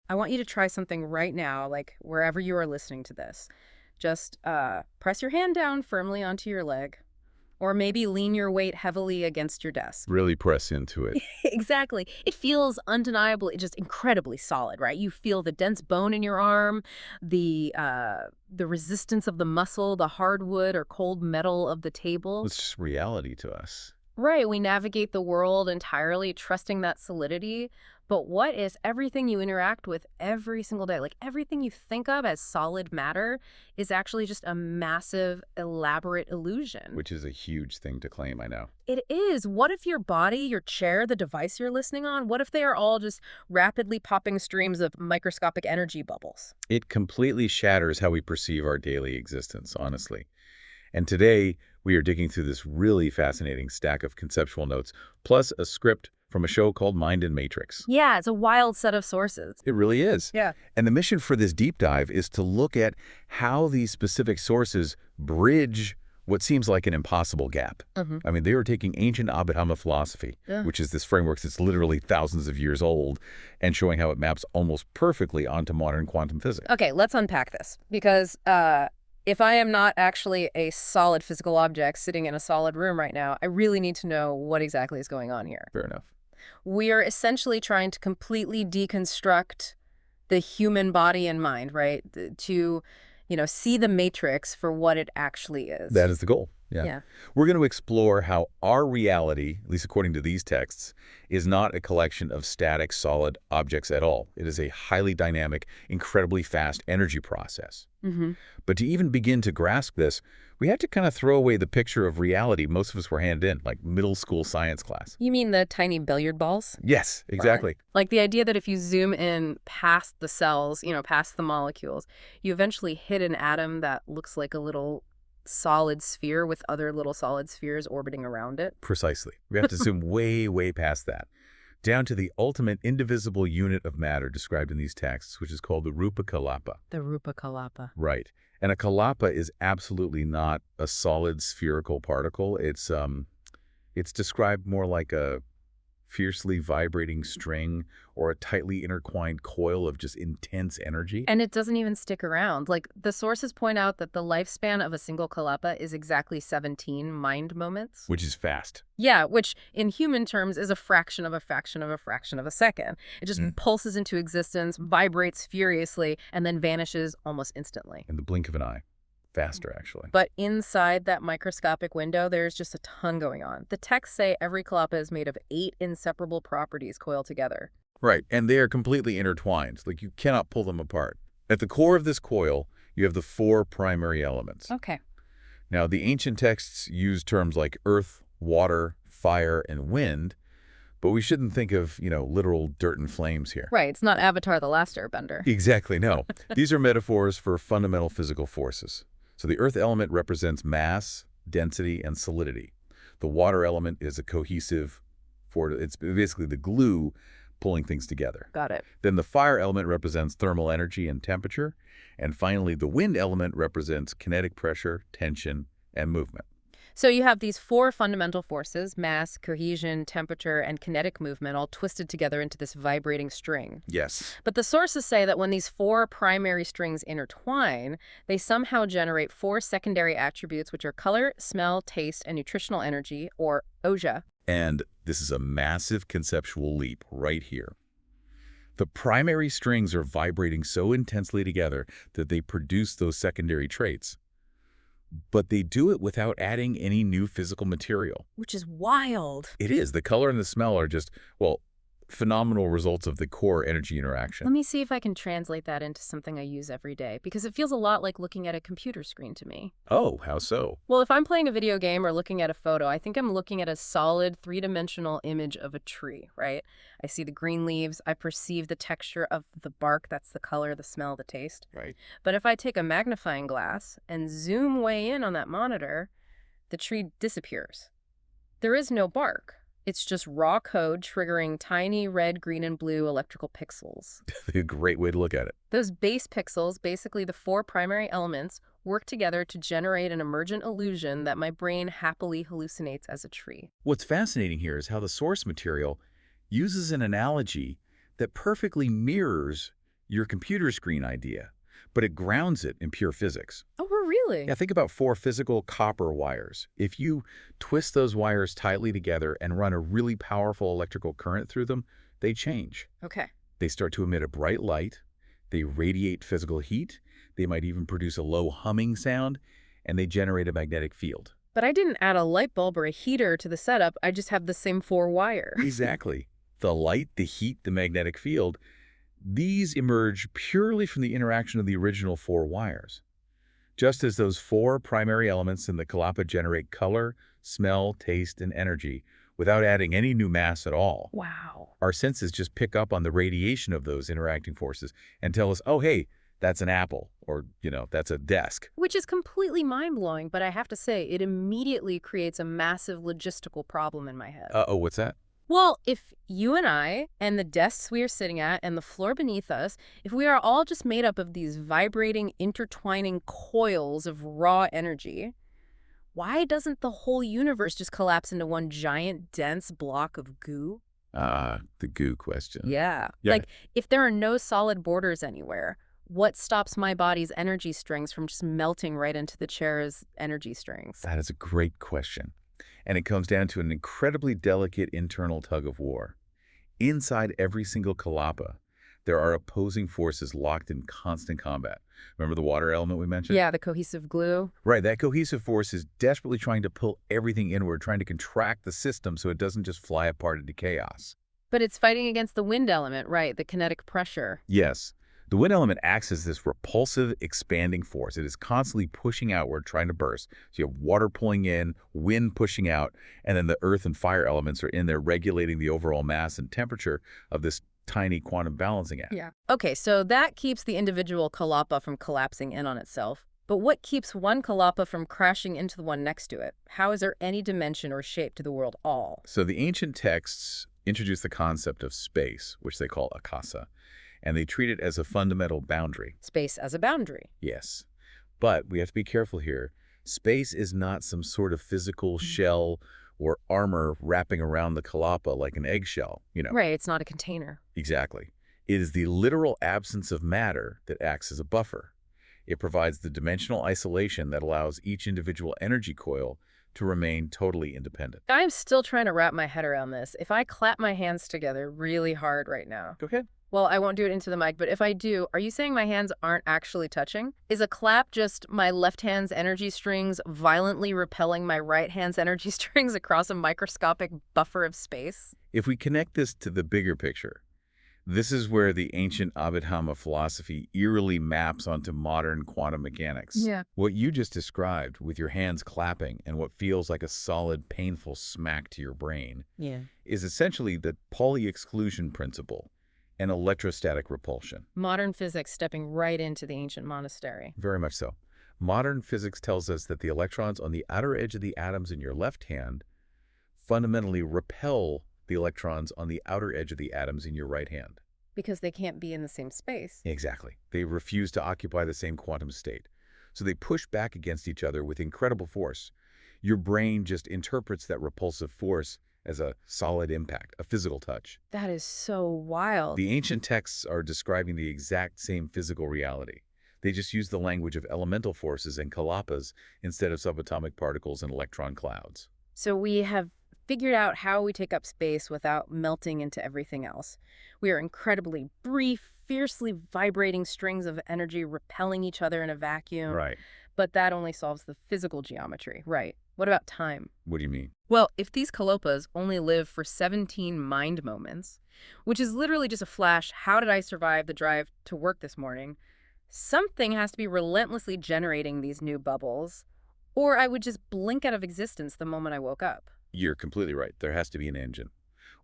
I want you to try something right now, like wherever you are listening to this. Just press your hand down firmly onto your leg, or maybe lean your weight heavily against your desk. Really press into it. Exactly. It feels undeniably just incredibly solid, right? You feel the dense bone in your arm, the resistance of the muscle, the hardwood or cold metal of the table. It's just reality to us. Right. We navigate the world entirely trusting that solidity. But what if everything you interact with every single day, like everything you think of as solid matter, is actually just a massive, elaborate illusion? Which is a huge thing to claim, I know. It is. What if your body, your chair, the device you're listening on, what if they are all just rapidly popping streams of microscopic energy bubbles? It completely shatters how we perceive our daily existence, honestly. And today, we are digging through this really fascinating stack of conceptual notes, plus a script from a show called Mind and Matrix. Yeah, it's a wild set of sources. It really is. Yeah. And the mission for this deep dive is to look at how these specific sources bridge what seems like an impossible gap. I mean, they are taking ancient Abhidhamma philosophy, which is this framework that's literally thousands of years old, and showing how it maps almost perfectly onto modern quantum physics. Okay, let's unpack this, because if I am not actually a solid physical object sitting in a solid room right now, I really need to know what exactly is going on here. Fair enough. We are essentially trying to completely deconstruct the human body and mind, right? To, see the matrix for what it actually is. That is the goal. Yeah. We're going to explore how our reality, at least according to these texts, is not a collection of static, solid objects at all. It is a highly dynamic, incredibly fast energy process. But to even begin to grasp this, we had to kind of throw away the picture of reality most of us were handed in, like middle school science class. You mean the tiny billiard balls? Yes, exactly. Like the idea that if you zoom in past the cells, past the molecules, you eventually hit an atom that looks like a little solid sphere with other little solid spheres orbiting around it. Precisely. We have to zoom way, way past that, down to the ultimate indivisible unit of matter described in these texts, which is called the Rupa Kalapa. The Rupa Kalapa. Right. And a Kalapa is absolutely not a solid spherical particle. It's described more like a fiercely vibrating string or a tightly intertwined coil of just intense energy. And it doesn't even stick around. Like, the sources point out that the lifespan of a single Kalapa is exactly 17 mind moments. Which is fast. Yeah, which in human terms is a fraction of a fraction of a fraction of a second. It just pulses into existence, vibrates furiously, and then vanishes almost instantly. In the blink of an eye. Faster, actually. But inside that microscopic window, there's just a ton going on. The texts say every Kalapa is made of 8 inseparable properties coiled together. Right, and they are completely intertwined. Like, you cannot pull them apart. At the core of this coil, you have the 4 primary elements. Okay. Now, the ancient texts use terms like earth, water, fire, and wind, but we shouldn't think of, literal dirt and flames here. Right, it's not Avatar the Last Airbender. Exactly, no. These are metaphors for fundamental physical forces. So the earth element represents mass, density, and solidity. The water element is a cohesive force. It's basically the glue pulling things together. Got it. Then the fire element represents thermal energy and temperature. And finally, the wind element represents kinetic pressure, tension, and movement. So you have these 4 fundamental forces, mass, cohesion, temperature, and kinetic movement, all twisted together into this vibrating string. Yes. But the sources say that when these 4 primary strings intertwine, they somehow generate 4 secondary attributes, which are color, smell, taste, and nutritional energy, or OJA. And this is a massive conceptual leap right here. The primary strings are vibrating so intensely together that they produce those secondary traits. But they do it without adding any new physical material. Which is wild. It is. The color and the smell are just, phenomenal results of the core energy interaction. Let me see if I can translate that into something I use every day, because it feels a lot like looking at a computer screen to me. Oh, how so? Well, if I'm playing a video game or looking at a photo, I think I'm looking at a solid 3-dimensional image of a tree, right? I see the green leaves, I perceive the texture of the bark, that's the color, the smell, the taste. Right. But if I take a magnifying glass and zoom way in on that monitor, the tree disappears. There is no bark. It's just raw code triggering tiny red, green, and blue electrical pixels. A great way to look at it. Those base pixels, basically the 4 primary elements, work together to generate an emergent illusion that my brain happily hallucinates as a tree. What's fascinating here is how the source material uses an analogy that perfectly mirrors your computer screen idea, but it grounds it in pure physics. Oh, really? Yeah, think about 4 physical copper wires. If you twist those wires tightly together and run a really powerful electrical current through them, they change. Okay. They start to emit a bright light, they radiate physical heat, they might even produce a low humming sound, and they generate a magnetic field. But I didn't add a light bulb or a heater to the setup. I just have the same 4 wires. Exactly. The light, the heat, the magnetic field, these emerge purely from the interaction of the original 4 wires. Just as those 4 primary elements in the Kalapa generate color, smell, taste, and energy without adding any new mass at all. Wow. Our senses just pick up on the radiation of those interacting forces and tell us, oh, hey, that's an apple, or, that's a desk. Which is completely mind-blowing, but I have to say, it immediately creates a massive logistical problem in my head. Uh-oh, what's that? Well, if you and I, and the desks we are sitting at, and the floor beneath us, if we are all just made up of these vibrating, intertwining coils of raw energy, why doesn't the whole universe just collapse into one giant, dense block of goo? The goo question. Yeah. Like, if there are no solid borders anywhere, what stops my body's energy strings from just melting right into the chair's energy strings? That is a great question. And it comes down to an incredibly delicate internal tug of war. Inside every single Kalapa, there are opposing forces locked in constant combat. Remember the water element we mentioned? Yeah, the cohesive glue. Right, that cohesive force is desperately trying to pull everything inward, trying to contract the system so it doesn't just fly apart into chaos. But it's fighting against the wind element, right? The kinetic pressure. Yes. The wind element acts as this repulsive, expanding force. It is constantly pushing outward, trying to burst. So you have water pulling in, wind pushing out, and then the earth and fire elements are in there regulating the overall mass and temperature of this tiny quantum balancing act. Yeah. Okay, so that keeps the individual Kalapa from collapsing in on itself. But what keeps one Kalapa from crashing into the one next to it? How is there any dimension or shape to the world all? So the ancient texts introduce the concept of space, which they call akasa, and they treat it as a fundamental boundary. Space as a boundary. Yes. But we have to be careful here. Space is not some sort of physical shell or armor wrapping around the Kalapa like an eggshell, Right, it's not a container. Exactly. It is the literal absence of matter that acts as a buffer. It provides the dimensional isolation that allows each individual energy coil to remain totally independent. I'm still trying to wrap my head around this. If I clap my hands together really hard right now, Go ahead. well, I won't do it into the mic, but if I do, are you saying my hands aren't actually touching? Is a clap just my left hand's energy strings violently repelling my right hand's energy strings across a microscopic buffer of space? If we connect this to the bigger picture, this is where the ancient Abhidhamma philosophy eerily maps onto modern quantum mechanics. Yeah. What you just described with your hands clapping and what feels like a solid, painful smack to your brain is essentially the Pauli exclusion principle and electrostatic repulsion. Modern physics stepping right into the ancient monastery. Very much so. Modern physics tells us that the electrons on the outer edge of the atoms in your left hand fundamentally repel the electrons on the outer edge of the atoms in your right hand. Because they can't be in the same space. Exactly. They refuse to occupy the same quantum state. So they push back against each other with incredible force. Your brain just interprets that repulsive force as a solid impact, a physical touch. That is so wild. The ancient texts are describing the exact same physical reality. They just use the language of elemental forces and Kalapas instead of subatomic particles and electron clouds. So we have figured out how we take up space without melting into everything else. We are incredibly brief, fiercely vibrating strings of energy repelling each other in a vacuum. Right. But that only solves the physical geometry. Right. What about time? What do you mean? Well, if these Kalapas only live for 17 mind moments, which is literally just a flash, how did I survive the drive to work this morning? Something has to be relentlessly generating these new bubbles, or I would just blink out of existence the moment I woke up. You're completely right. There has to be an engine.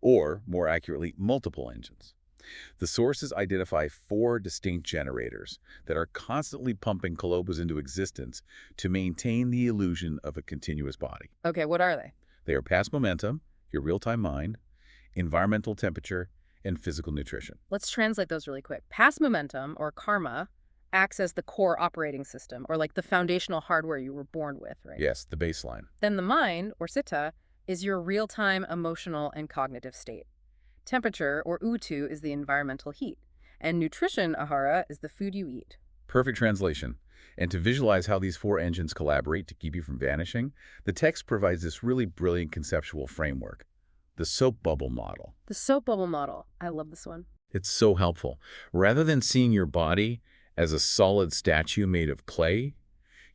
Or, more accurately, multiple engines. The sources identify 4 distinct generators that are constantly pumping Kalapas into existence to maintain the illusion of a continuous body. Okay, what are they? They are past momentum, your real-time mind, environmental temperature, and physical nutrition. Let's translate those really quick. Past momentum, or karma, acts as the core operating system, or like the foundational hardware you were born with, right? Yes, the baseline. Then the mind, or citta, is your real-time emotional and cognitive state. Temperature, or utu, is the environmental heat. And nutrition, Āhāra, is the food you eat. Perfect translation. And to visualize how these four engines collaborate to keep you from vanishing, the text provides this really brilliant conceptual framework, the soap bubble model. The soap bubble model. I love this one. It's so helpful. Rather than seeing your body as a solid statue made of clay,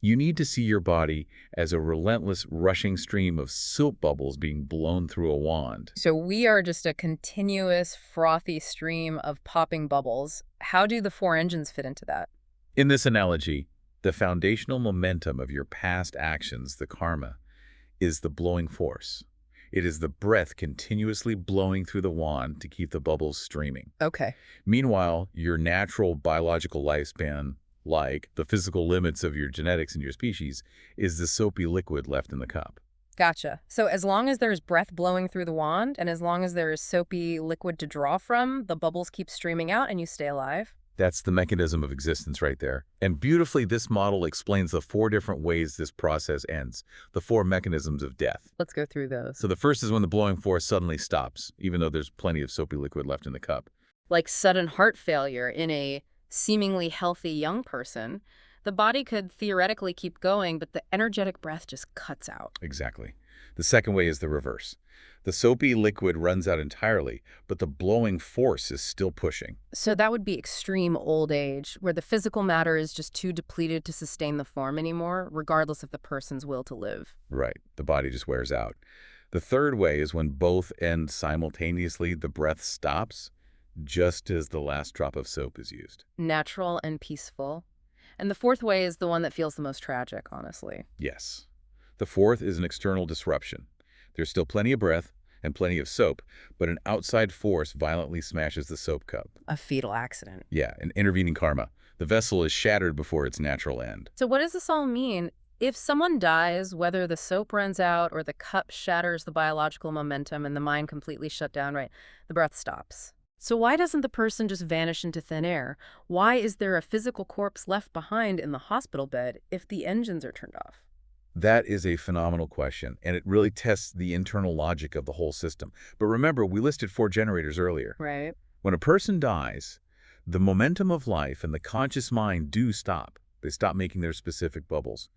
you need to see your body as a relentless, rushing stream of soap bubbles being blown through a wand. So we are just a continuous, frothy stream of popping bubbles. How do the four engines fit into that? In this analogy, the foundational momentum of your past actions, the karma, is the blowing force. It is the breath continuously blowing through the wand to keep the bubbles streaming. Okay. Meanwhile, your natural biological lifespan, like the physical limits of your genetics and your species, is the soapy liquid left in the cup. Gotcha. So as long as there's breath blowing through the wand, and as long as there is soapy liquid to draw from, the bubbles keep streaming out and you stay alive? That's the mechanism of existence right there. And beautifully, this model explains the four different ways this process ends, the four mechanisms of death. Let's go through those. So the first is when the blowing force suddenly stops, even though there's plenty of soapy liquid left in the cup. Like sudden heart failure in a seemingly healthy young person, the body could theoretically keep going, but the energetic breath just cuts out. Exactly. The second way is the reverse. The soapy liquid runs out entirely, but the blowing force is still pushing. So that would be extreme old age, where the physical matter is just too depleted to sustain the form anymore, regardless of the person's will to live. Right. The body just wears out. The third way is when both end simultaneously, the breath stops, just as the last drop of soap is used. Natural and peaceful. And the fourth way is the one that feels the most tragic, honestly. Yes. The fourth is an external disruption. There's still plenty of breath and plenty of soap, but an outside force violently smashes the soap cup. A fatal accident. Yeah, an intervening karma. The vessel is shattered before its natural end. So what does this all mean? If someone dies, whether the soap runs out or the cup shatters the biological momentum and the mind completely shut down, right, the breath stops. So why doesn't the person just vanish into thin air? Why is there a physical corpse left behind in the hospital bed if the engines are turned off? That is a phenomenal question, and it really tests the internal logic of the whole system. But remember, we listed four generators earlier. Right. When a person dies, the momentum of life and the conscious mind do stop. They stop making their specific bubbles.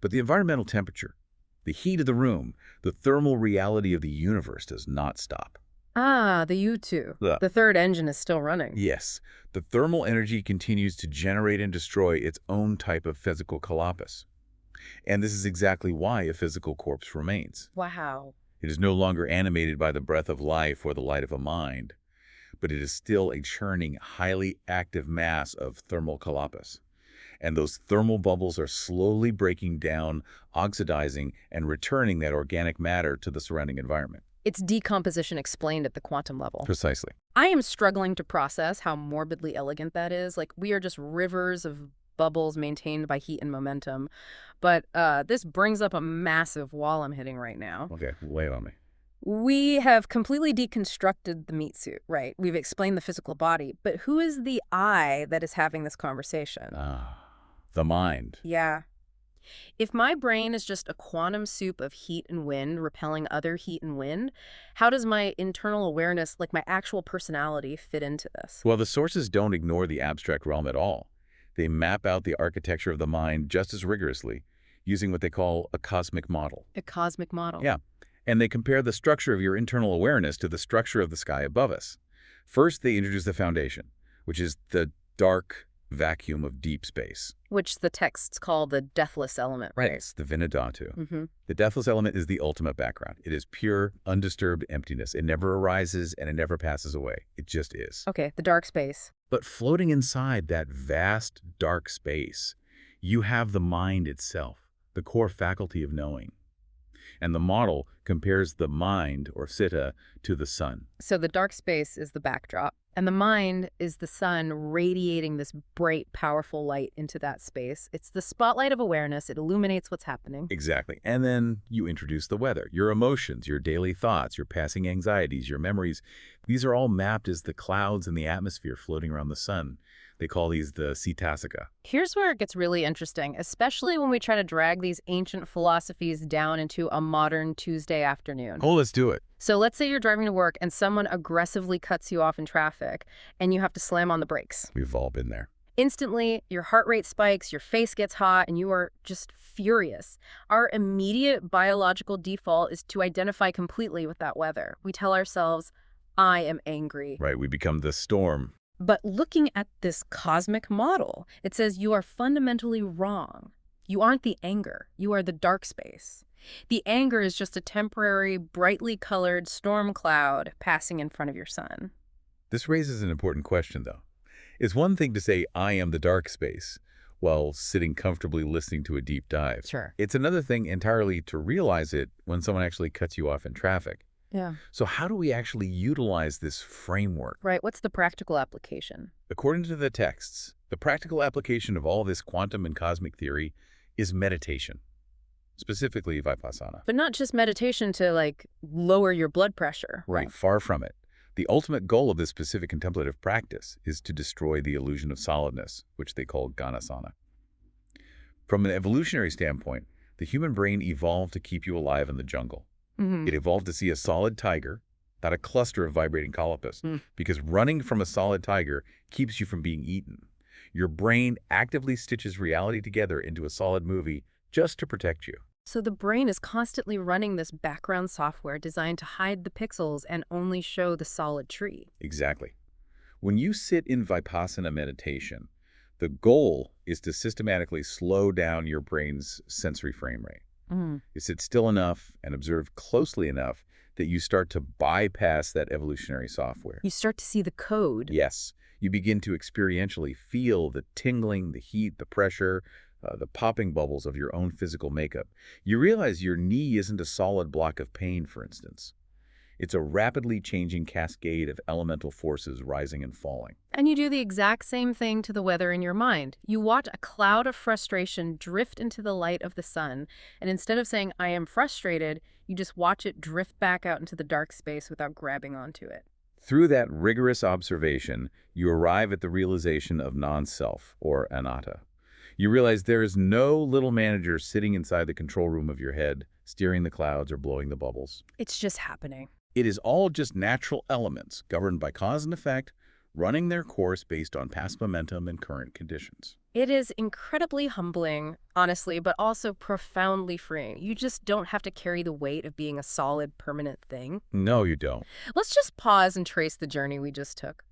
But the environmental temperature, the heat of the room, the thermal reality of the universe does not stop. Ah, the U2. The third engine is still running. Yes. The thermal energy continues to generate and destroy its own type of physical Kalāpas. And this is exactly why a physical corpse remains. Wow. It is no longer animated by the breath of life or the light of a mind, but it is still a churning, highly active mass of thermal Kalāpas. And those thermal bubbles are slowly breaking down, oxidizing, and returning that organic matter to the surrounding environment. It's decomposition explained at the quantum level. Precisely. I am struggling to process how morbidly elegant that is. Like, we are just rivers of bubbles maintained by heat and momentum. But this brings up a massive wall I'm hitting right now. Okay, lay it on me. We have completely deconstructed the meat suit, right? We've explained the physical body. But who is the I that is having this conversation? The mind. Yeah. If my brain is just a quantum soup of heat and wind repelling other heat and wind, how does my internal awareness, like my actual personality, fit into this? Well, the sources don't ignore the abstract realm at all. They map out the architecture of the mind just as rigorously, using what they call a cosmic model. A cosmic model. Yeah. And they compare the structure of your internal awareness to the structure of the sky above us. First, they introduce the foundation, which is the dark vacuum of deep space. Which the texts call the deathless element, right? It's the Viññāṇa-dhātu. Mm-hmm. The deathless element is the ultimate background. It is pure, undisturbed emptiness. It never arises and it never passes away. It just is. Okay, the dark space. But floating inside that vast, dark space, you have the mind itself, the core faculty of knowing. And the model compares the mind, or Citta, to the sun. So the dark space is the backdrop, and the mind is the sun radiating this bright, powerful light into that space. It's the spotlight of awareness. It illuminates what's happening. Exactly. And then you introduce the weather, your emotions, your daily thoughts, your passing anxieties, your memories. These are all mapped as the clouds in the atmosphere floating around the sun. They call these the Citta. Here's where it gets really interesting, especially when we try to drag these ancient philosophies down into a modern Tuesday afternoon. Oh, let's do it. So let's say you're driving to work and someone aggressively cuts you off in traffic and you have to slam on the brakes. We've all been there. Instantly, your heart rate spikes, your face gets hot, and you are just furious. Our immediate biological default is to identify completely with that weather. We tell ourselves, I am angry. Right, we become the storm. But looking at this cosmic model, it says you are fundamentally wrong. You aren't the anger. You are the dark space. The anger is just a temporary, brightly colored storm cloud passing in front of your sun. This raises an important question, though. It's one thing to say, I am the dark space, while sitting comfortably listening to a deep dive. Sure. It's another thing entirely to realize it when someone actually cuts you off in traffic. Yeah. So how do we actually utilize this framework? Right. What's the practical application? According to the texts, the practical application of all this quantum and cosmic theory is meditation, specifically Vipassana. But not just meditation to, like, lower your blood pressure. Right, far from it. The ultimate goal of this specific contemplative practice is to destroy the illusion of solidness, which they call ganasana. From an evolutionary standpoint, the human brain evolved to keep you alive in the jungle. It evolved to see a solid tiger, not a cluster of vibrating Kalāpas, because running from a solid tiger keeps you from being eaten. Your brain actively stitches reality together into a solid movie just to protect you. So the brain is constantly running this background software designed to hide the pixels and only show the solid tree. Exactly. When you sit in Vipassana meditation, the goal is to systematically slow down your brain's sensory frame rate. You sit still enough and observe closely enough that you start to bypass that evolutionary software. You start to see the code. Yes. You begin to experientially feel the tingling, the heat, the pressure, the popping bubbles of your own physical makeup. You realize your knee isn't a solid block of pain, for instance. It's a rapidly changing cascade of elemental forces rising and falling. And you do the exact same thing to the weather in your mind. You watch a cloud of frustration drift into the light of the sun, and instead of saying, I am frustrated, you just watch it drift back out into the dark space without grabbing onto it. Through that rigorous observation, you arrive at the realization of non-self, or Anatta. You realize there is no little manager sitting inside the control room of your head, steering the clouds or blowing the bubbles. It's just happening. It is all just natural elements governed by cause and effect, running their course based on past momentum and current conditions. It is incredibly humbling, honestly, but also profoundly freeing. You just don't have to carry the weight of being a solid, permanent thing. No, you don't. Let's just pause and trace the journey we just took.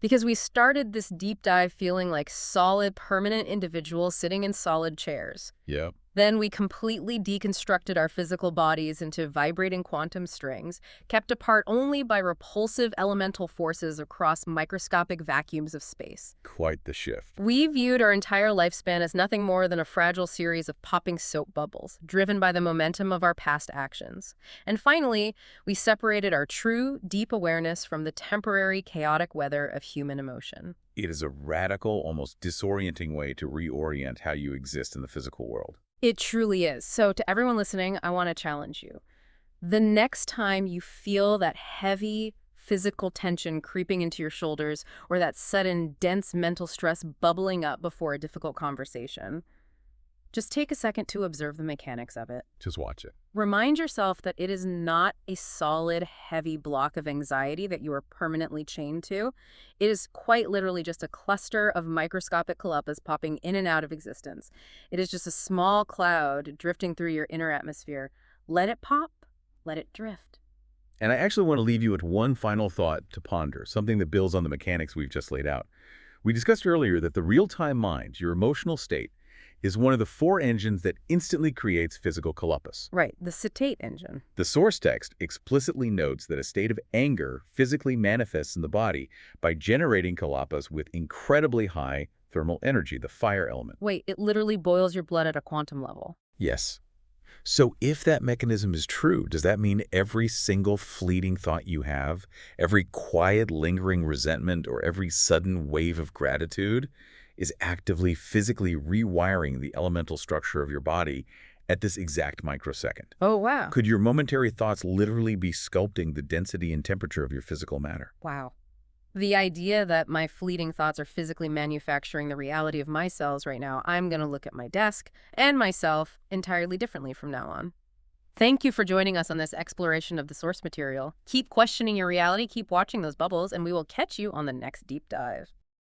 Because we started this deep dive feeling like solid, permanent individuals sitting in solid chairs. Yep. Then we completely deconstructed our physical bodies into vibrating quantum strings, kept apart only by repulsive elemental forces across microscopic vacuums of space. Quite the shift. We viewed our entire lifespan as nothing more than a fragile series of popping soap bubbles, driven by the momentum of our past actions. And finally, we separated our true, deep awareness from the temporary, chaotic weather of human emotion. It is a radical, almost disorienting way to reorient how you exist in the physical world. It truly is. So to everyone listening, I want to challenge you. The next time you feel that heavy physical tension creeping into your shoulders or that sudden dense mental stress bubbling up before a difficult conversation, just take a second to observe the mechanics of it. Just watch it. Remind yourself that it is not a solid, heavy block of anxiety that you are permanently chained to. It is quite literally just a cluster of microscopic Kalāpas popping in and out of existence. It is just a small cloud drifting through your inner atmosphere. Let it pop, let it drift. And I actually want to leave you with one final thought to ponder, something that builds on the mechanics we've just laid out. We discussed earlier that the real-time mind, your emotional state, is one of the 4 engines that instantly creates physical Kalāpas. Right, the Citta engine. The source text explicitly notes that a state of anger physically manifests in the body by generating Kalāpas with incredibly high thermal energy, the fire element. Wait, it literally boils your blood at a quantum level. Yes. So if that mechanism is true, does that mean every single fleeting thought you have, every quiet, lingering resentment, or every sudden wave of gratitude is actively physically rewiring the elemental structure of your body at this exact microsecond? Oh, wow. Could your momentary thoughts literally be sculpting the density and temperature of your physical matter? Wow. The idea that my fleeting thoughts are physically manufacturing the reality of my cells right now, I'm going to look at my desk and myself entirely differently from now on. Thank you for joining us on this exploration of the source material. Keep questioning your reality, keep watching those bubbles, and we will catch you on the next deep dive.